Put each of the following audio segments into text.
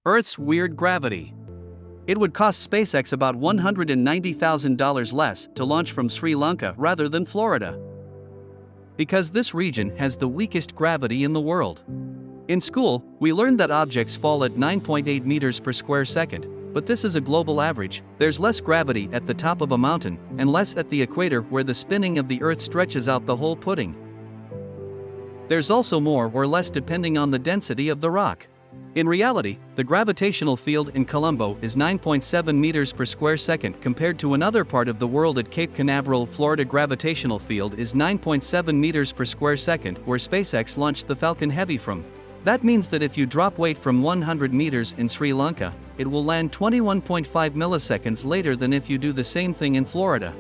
Earth's weird gravity. It would cost SpaceX about $190,000 less to launch from Sri Lanka rather than Florida, because this region has the weakest gravity in the world. In school, we learned that objects fall at 9.8 meters per square second, but this is a global average. There's less gravity at the top of a mountain and less at the equator where the spinning of the Earth stretches out the whole pudding. There's also more or less depending on the density of the rock. In reality, the gravitational field in Colombo is 9.7 meters per square second compared to another part of the world at Cape Canaveral, Florida. Gravitational field is 9.7 meters per square second where SpaceX launched the Falcon Heavy from. That means that if you drop weight from 100 meters in Sri Lanka, it will land 21.5 milliseconds later than if you do the same thing in Florida.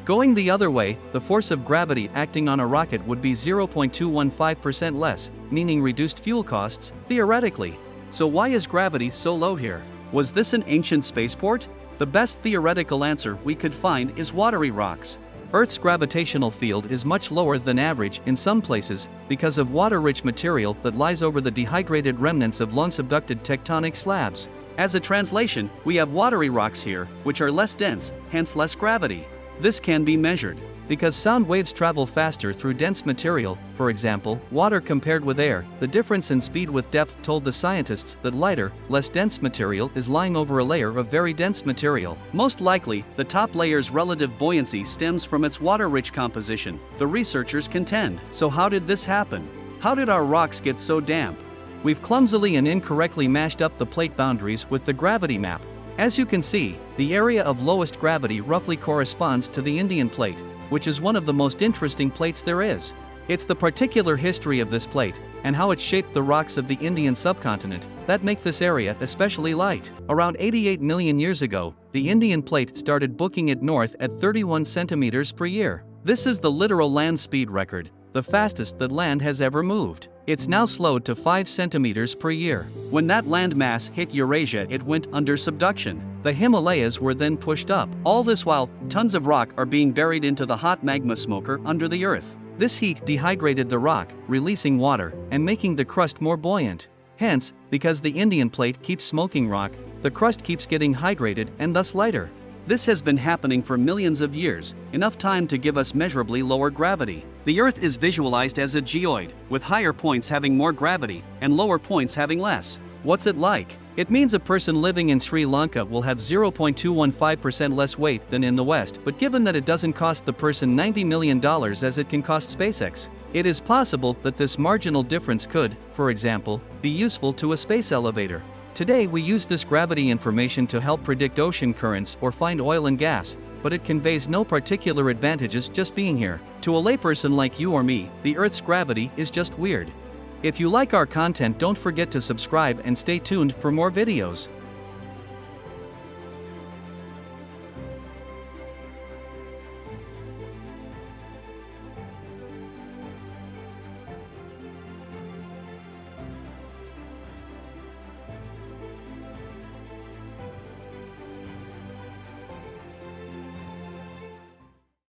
Going the other way, the force of gravity acting on a rocket would be 0.215% less, meaning reduced fuel costs, theoretically. So why is gravity so low here? Was this an ancient spaceport? The best theoretical answer we could find is watery rocks. Earth's gravitational field is much lower than average in some places because of water-rich material that lies over the dehydrated remnants of long-subducted tectonic slabs. As a translation, we have watery rocks here, which are less dense, hence less gravity. This can be measured. Because sound waves travel faster through dense material, for example, water compared with air, the difference in speed with depth told the scientists that lighter, less dense material is lying over a layer of very dense material. Most likely, the top layer's relative buoyancy stems from its water-rich composition, the researchers contend. So how did this happen? How did our rocks get so damp? We've clumsily and incorrectly mashed up the plate boundaries with the gravity map. As you can see, the area of lowest gravity roughly corresponds to the Indian plate, which is one of the most interesting plates there is. It's the particular history of this plate, and how it shaped the rocks of the Indian subcontinent, that make this area especially light. Around 88 million years ago, the Indian plate started booking it north at 31 centimeters per year. This is the literal land speed record, the fastest that land has ever moved. It's now slowed to 5 centimeters per year. When that landmass hit Eurasia, it went under subduction. The Himalayas were then pushed up. All this while, tons of rock are being buried into the hot magma smoker under the Earth. This heat dehydrated the rock, releasing water and making the crust more buoyant. Hence, because the Indian plate keeps smoking rock, the crust keeps getting hydrated and thus lighter. This has been happening for millions of years, enough time to give us measurably lower gravity. The Earth is visualized as a geoid, with higher points having more gravity and lower points having less. What's it like? It means a person living in Sri Lanka will have 0.215% less weight than in the West, but given that it doesn't cost the person $90 million as it can cost SpaceX, it is possible that this marginal difference could, for example, be useful to a space elevator. Today we use this gravity information to help predict ocean currents or find oil and gas, but it conveys no particular advantages just being here. To a layperson like you or me, the Earth's gravity is just weird. If you like our content, don't forget to subscribe and stay tuned for more videos.